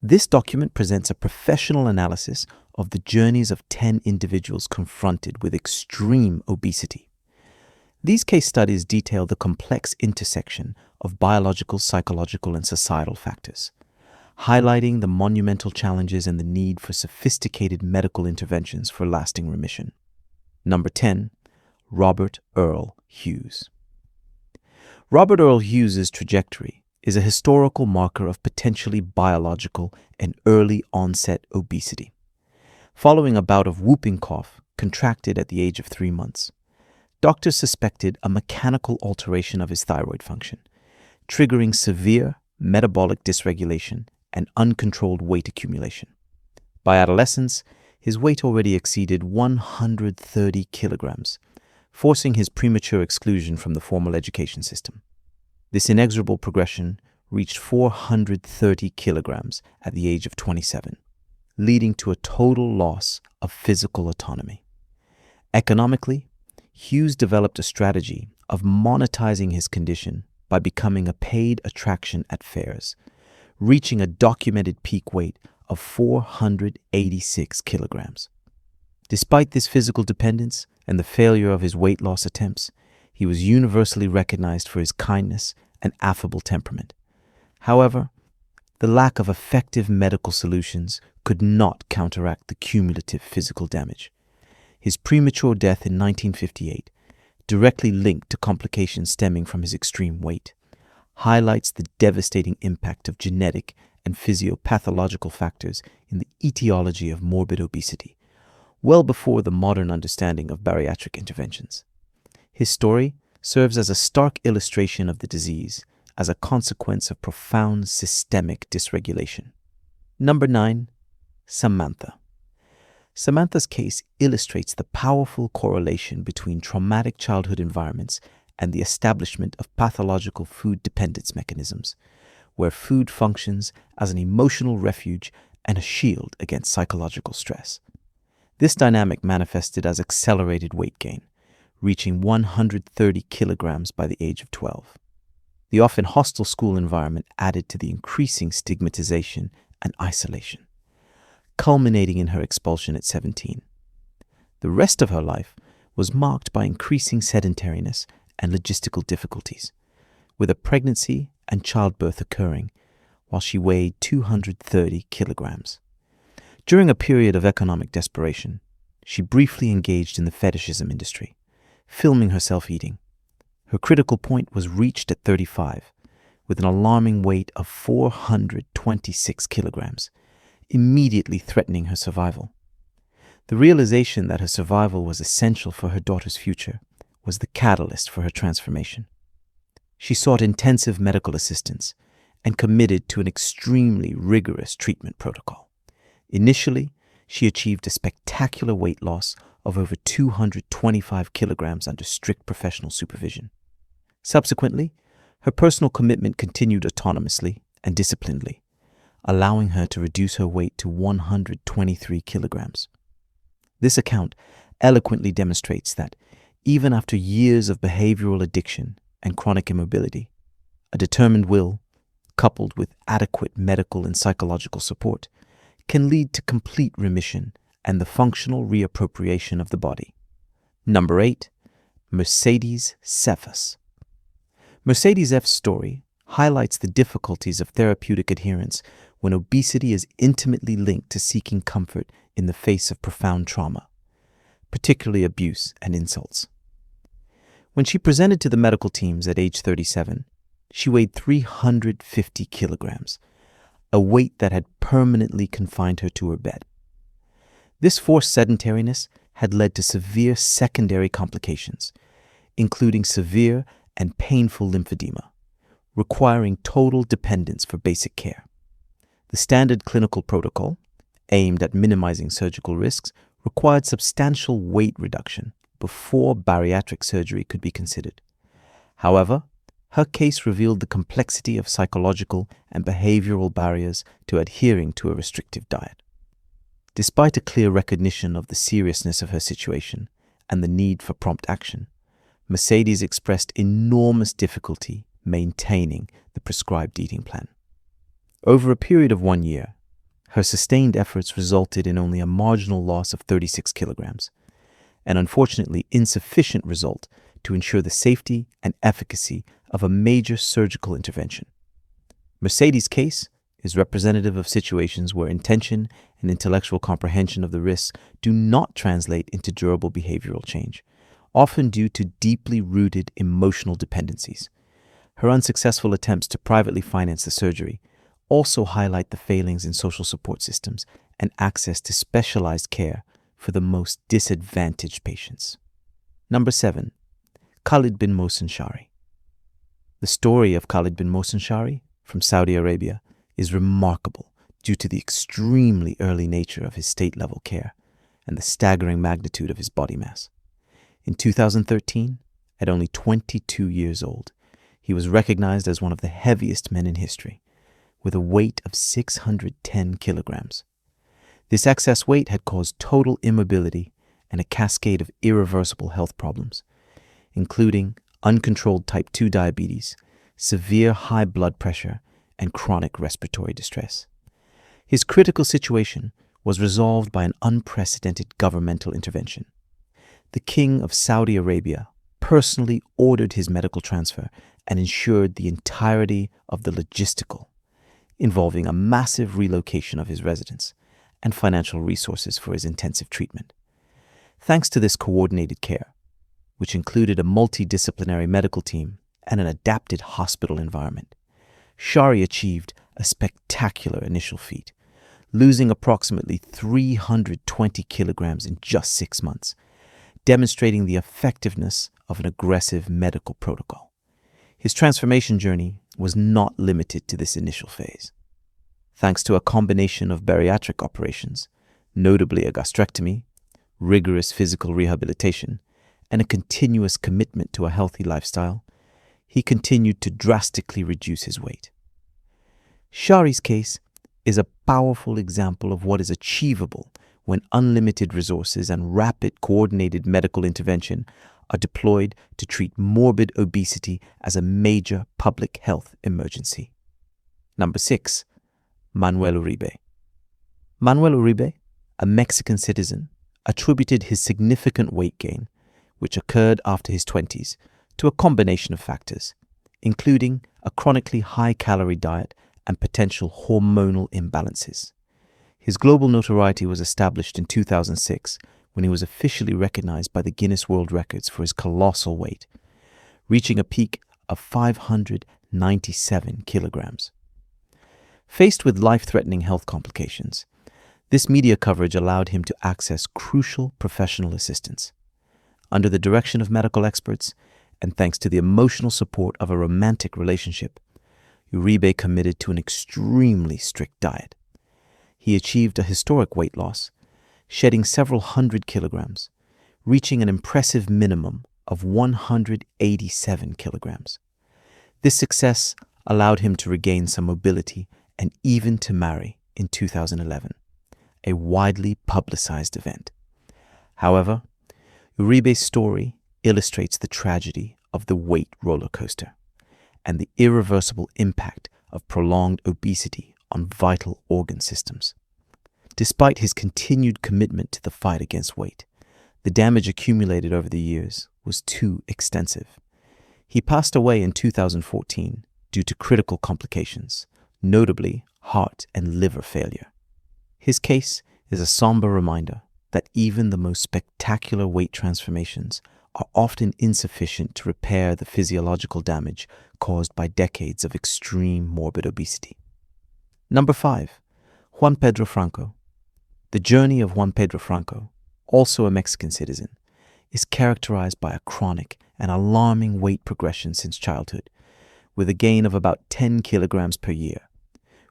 This document presents a professional analysis of the journeys of 10 individuals confronted with extreme obesity. These case studies detail the complex intersection of biological, psychological, and societal factors, highlighting the monumental challenges and the need for sophisticated medical interventions for lasting remission. Number 10. Robert Earl Hughes. Robert Earl Hughes's trajectory is a historical marker of potentially biological and early onset obesity. Following a bout of whooping cough contracted at the age of 3 months, doctors suspected a mechanical alteration of his thyroid function, triggering severe metabolic dysregulation and uncontrolled weight accumulation. By adolescence, his weight already exceeded 130 kilograms, forcing his premature exclusion from the formal education system. This inexorable progression reached 430 kilograms at the age of 27, leading to a total loss of physical autonomy. Economically, Hughes developed a strategy of monetizing his condition by becoming a paid attraction at fairs, reaching a documented peak weight of 486 kilograms. Despite this physical dependence and the failure of his weight loss attempts, he was universally recognized for his kindness and affable temperament. However, the lack of effective medical solutions could not counteract the cumulative physical damage. His premature death in 1958, directly linked to complications stemming from his extreme weight, highlights the devastating impact of genetic and physiopathological factors in the etiology of morbid obesity, well before the modern understanding of bariatric interventions. His story serves as a stark illustration of the disease as a consequence of profound systemic dysregulation. Number 9. Samantha. Samantha's case illustrates the powerful correlation between traumatic childhood environments and the establishment of pathological food dependence mechanisms, where food functions as an emotional refuge and a shield against psychological stress. This dynamic manifested as accelerated weight gain, reaching 130 kilograms by the age of 12. The often hostile school environment added to the increasing stigmatization and isolation, culminating in her expulsion at 17. The rest of her life was marked by increasing sedentariness and logistical difficulties, with a pregnancy and childbirth occurring while she weighed 230 kilograms. During a period of economic desperation, she briefly engaged in the fetishism industry, filming herself eating. Her critical point was reached at 35, with an alarming weight of 426 kilograms, immediately threatening her survival. The realization that her survival was essential for her daughter's future was the catalyst for her transformation. She sought intensive medical assistance and committed to an extremely rigorous treatment protocol. Initially, she achieved a spectacular weight loss of over 225 kilograms under strict professional supervision. Subsequently, her personal commitment continued autonomously and disciplinedly, allowing her to reduce her weight to 123 kilograms. This account eloquently demonstrates that even after years of behavioral addiction and chronic immobility, a determined will, coupled with adequate medical and psychological support, can lead to complete remission and the functional reappropriation of the body. Number 8. Mercedes Cephas. Mercedes F's story highlights the difficulties of therapeutic adherence when obesity is intimately linked to seeking comfort in the face of profound trauma, particularly abuse and insults. When she presented to the medical teams at age 37, she weighed 350 kilograms, a weight that had permanently confined her to her bed. This forced sedentariness had led to severe secondary complications, including severe and painful lymphedema, requiring total dependence for basic care. The standard clinical protocol, aimed at minimizing surgical risks, required substantial weight reduction before bariatric surgery could be considered. However, her case revealed the complexity of psychological and behavioral barriers to adhering to a restrictive diet. Despite a clear recognition of the seriousness of her situation and the need for prompt action, Mercedes expressed enormous difficulty maintaining the prescribed eating plan. Over a period of 1 year, Her sustained efforts resulted in only a marginal loss of 36 kilograms, an unfortunately insufficient result to ensure the safety and efficacy of a major surgical intervention. Mercedes' case is representative of situations where intention and intellectual comprehension of the risks do not translate into durable behavioral change, often due to deeply rooted emotional dependencies. Her unsuccessful attempts to privately finance the surgery also highlight the failings in social support systems and access to specialized care for the most disadvantaged patients. Number 7. Khalid bin Mohsen Shari. The story of Khalid bin Mohsen Shari from Saudi Arabia is remarkable due to the extremely early nature of his state-level care and the staggering magnitude of his body mass. In 2013, at only 22 years old, he was recognized as one of the heaviest men in history, with a weight of 610 kilograms. This excess weight had caused total immobility and a cascade of irreversible health problems, including uncontrolled type 2 diabetes, severe high blood pressure, and chronic respiratory distress. His critical situation was resolved by an unprecedented governmental intervention. The King of Saudi Arabia personally ordered his medical transfer and ensured the entirety of the logistical, involving a massive relocation of his residence and financial resources for his intensive treatment. Thanks to this coordinated care, which included a multidisciplinary medical team and an adapted hospital environment, Shari achieved a spectacular initial feat, losing approximately 320 kilograms in just 6 months, demonstrating the effectiveness of an aggressive medical protocol. His transformation journey was not limited to this initial phase. Thanks to a combination of bariatric operations, notably a gastrectomy, rigorous physical rehabilitation, and a continuous commitment to a healthy lifestyle, he continued to drastically reduce his weight. Shari's case is a powerful example of what is achievable when unlimited resources and rapid coordinated medical intervention are deployed to treat morbid obesity as a major public health emergency. Number 6. Manuel Uribe. Manuel Uribe, a Mexican citizen, attributed his significant weight gain, which occurred after his 20s, to a combination of factors, including a chronically high-calorie diet and potential hormonal imbalances. His global notoriety was established in 2006 when he was officially recognized by the Guinness World Records for his colossal weight, reaching a peak of 597 kilograms. Faced with life-threatening health complications, this media coverage allowed him to access crucial professional assistance. Under the direction of medical experts, and thanks to the emotional support of a romantic relationship, Uribe committed to an extremely strict diet. He achieved a historic weight loss, shedding several hundred kilograms, reaching an impressive minimum of 187 kilograms. This success allowed him to regain some mobility and even to marry in 2011, a widely publicized event. However, Uribe's story illustrates the tragedy of the weight roller coaster and the irreversible impact of prolonged obesity on vital organ systems. Despite his continued commitment to the fight against weight, the damage accumulated over the years was too extensive. He passed away in 2014 due to critical complications, notably heart and liver failure. His case is a somber reminder that even the most spectacular weight transformations are often insufficient to repair the physiological damage caused by decades of extreme morbid obesity. Number 5. Juan Pedro Franco. The journey of Juan Pedro Franco, also a Mexican citizen, is characterized by a chronic and alarming weight progression since childhood, with a gain of about 10 kilograms per year,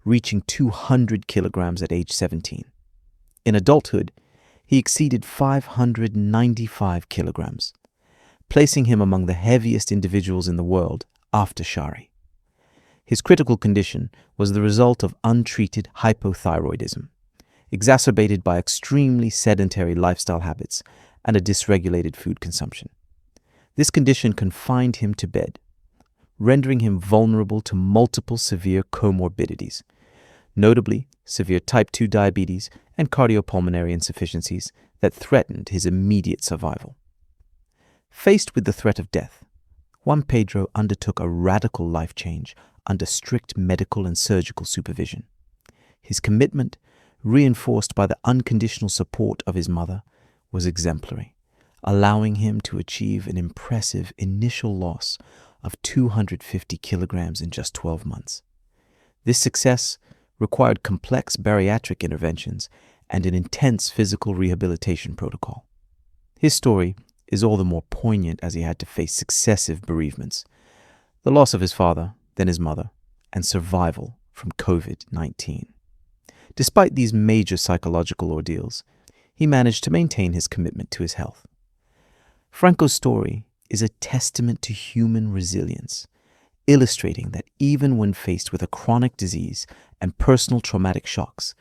reaching 200 kilograms at age 17. In adulthood, he exceeded 595 kilograms, placing him among the heaviest individuals in the world after Shari. His critical condition was the result of untreated hypothyroidism, exacerbated by extremely sedentary lifestyle habits and a dysregulated food consumption. This condition confined him to bed, rendering him vulnerable to multiple severe comorbidities, notably severe type 2 diabetes and cardiopulmonary insufficiencies that threatened his immediate survival. Faced with the threat of death, Juan Pedro undertook a radical life change under strict medical and surgical supervision. His commitment, reinforced by the unconditional support of his mother, was exemplary, allowing him to achieve an impressive initial loss of 250 kilograms in just 12 months. This success required complex bariatric interventions and an intense physical rehabilitation protocol. His story is all the more poignant as he had to face successive bereavements, the loss of his father, then his mother, and survival from COVID-19. Despite these major psychological ordeals, he managed to maintain his commitment to his health. Franco's story is a testament to human resilience, illustrating that even when faced with a chronic disease and personal traumatic shocks,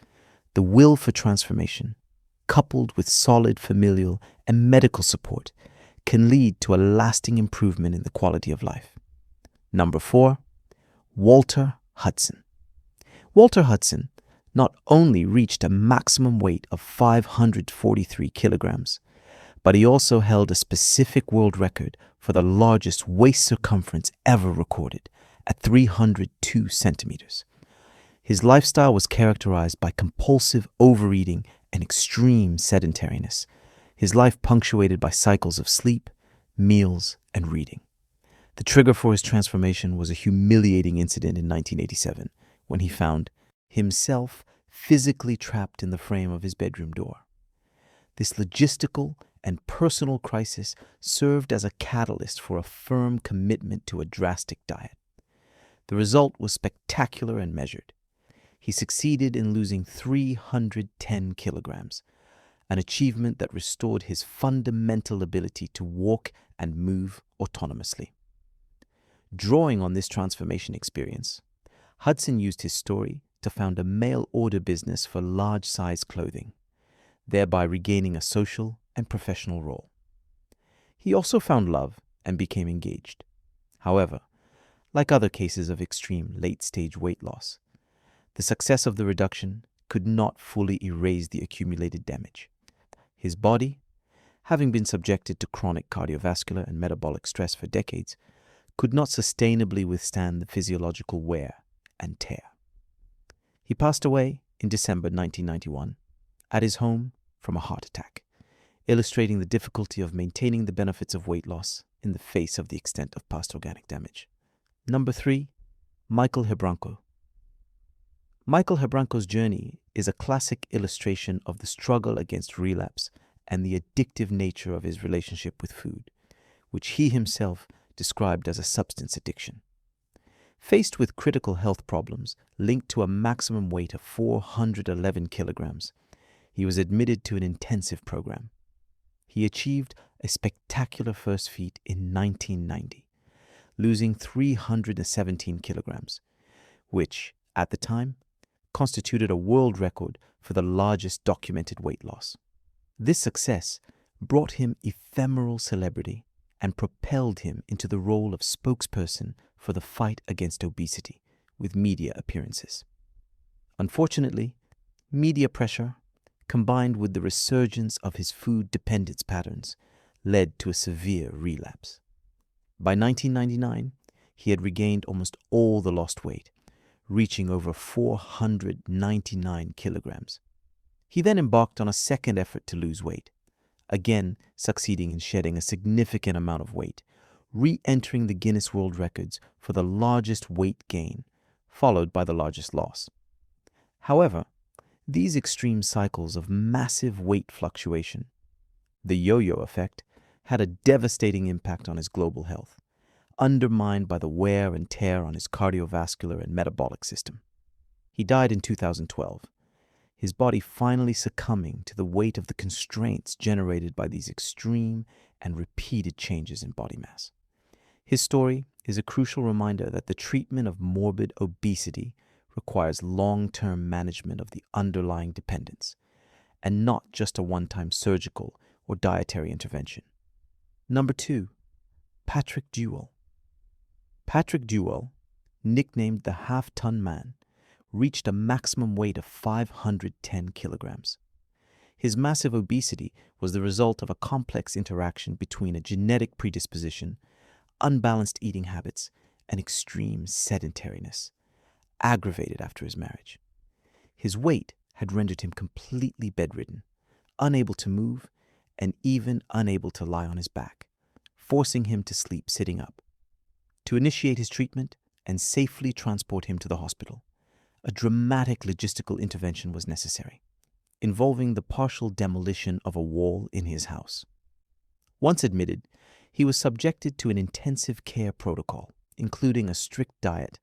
the will for transformation, coupled with solid familial and medical support, can lead to a lasting improvement in the quality of life. Number 4, Walter Hudson. Walter Hudson not only reached a maximum weight of 543 kilograms, but he also held a specific world record for the largest waist circumference ever recorded at 302 centimeters. His lifestyle was characterized by compulsive overeating and extreme sedentariness, his life punctuated by cycles of sleep, meals, and reading. The trigger for his transformation was a humiliating incident in 1987 when he found himself physically trapped in the frame of his bedroom door. This logistical and personal crisis served as a catalyst for a firm commitment to a drastic diet. The result was spectacular and measured. He succeeded in losing 310 kilograms, an achievement that restored his fundamental ability to walk and move autonomously. Drawing on this transformation experience, Hudson used his story to found a mail-order business for large-size clothing, thereby regaining a social and professional role. He also found love and became engaged. However, like other cases of extreme late-stage weight loss, the success of the reduction could not fully erase the accumulated damage. His body, having been subjected to chronic cardiovascular and metabolic stress for decades, could not sustainably withstand the physiological wear and tear. He passed away in December 1991 at his home from a heart attack, illustrating the difficulty of maintaining the benefits of weight loss in the face of the extent of past organic damage. Number 3, Michael Hebranco. Michael Hebranco's journey is a classic illustration of the struggle against relapse and the addictive nature of his relationship with food, which he himself described as a substance addiction. Faced with critical health problems linked to a maximum weight of 411 kilograms, he was admitted to an intensive program. He achieved a spectacular first feat in 1990, losing 317 kilograms, which, at the time, constituted a world record for the largest documented weight loss. This success brought him ephemeral celebrity and propelled him into the role of spokesperson for the fight against obesity with media appearances. Unfortunately, media pressure, combined with the resurgence of his food dependence patterns, led to a severe relapse. By 1999, he had regained almost all the lost weight, reaching over 499 kilograms. He then embarked on a second effort to lose weight, again succeeding in shedding a significant amount of weight, re-entering the Guinness World Records for the largest weight gain, followed by the largest loss. However, these extreme cycles of massive weight fluctuation, the yo-yo effect, had a devastating impact on his global health, undermined by the wear and tear on his cardiovascular and metabolic system. He died in 2012, his body finally succumbing to the weight of the constraints generated by these extreme and repeated changes in body mass. His story is a crucial reminder that the treatment of morbid obesity requires long-term management of the underlying dependence, and not just a one-time surgical or dietary intervention. Number 2, Patrick Duell. Patrick Duell, nicknamed the Half-Ton Man, reached a maximum weight of 510 kilograms. His massive obesity was the result of a complex interaction between a genetic predisposition, unbalanced eating habits, and extreme sedentariness, aggravated after his marriage. His weight had rendered him completely bedridden, unable to move, and even unable to lie on his back, forcing him to sleep sitting up. To initiate his treatment and safely transport him to the hospital, a dramatic logistical intervention was necessary, involving the partial demolition of a wall in his house. Once admitted, he was subjected to an intensive care protocol, including a strict diet,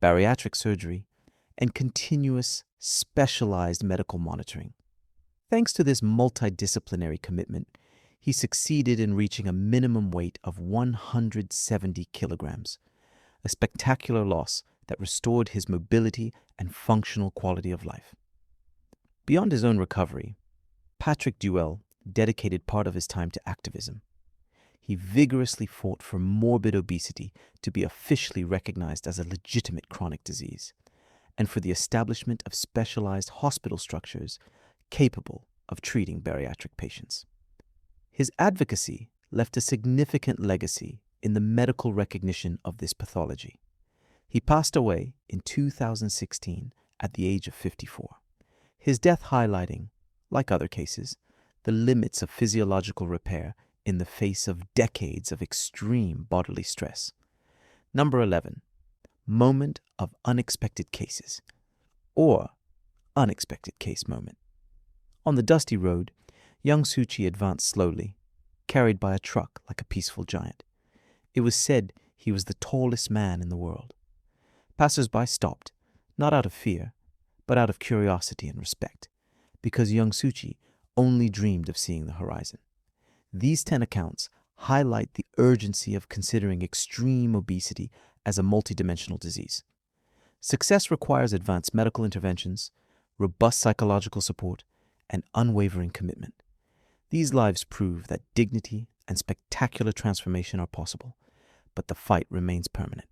bariatric surgery, and continuous specialized medical monitoring. Thanks to this multidisciplinary commitment, he succeeded in reaching a minimum weight of 170 kilograms, a spectacular loss that restored his mobility and functional quality of life. Beyond his own recovery, Patrick Duell dedicated part of his time to activism. He vigorously fought for morbid obesity to be officially recognized as a legitimate chronic disease, and for the establishment of specialized hospital structures capable of treating bariatric patients. His advocacy left a significant legacy in the medical recognition of this pathology. He passed away in 2016 at the age of 54, his death highlighting, like other cases, the limits of physiological repair in the face of decades of extreme bodily stress. Number 11, moment of unexpected cases, or unexpected case moment. On the dusty road, young Suchi advanced slowly, carried by a truck like a peaceful giant. It was said he was the tallest man in the world. Passers-by stopped, not out of fear, but out of curiosity and respect, because young Suchi only dreamed of seeing the horizon. These 10 accounts highlight the urgency of considering extreme obesity as a multidimensional disease. Success requires advanced medical interventions, robust psychological support, and unwavering commitment. These lives prove that dignity and spectacular transformation are possible, but the fight remains permanent.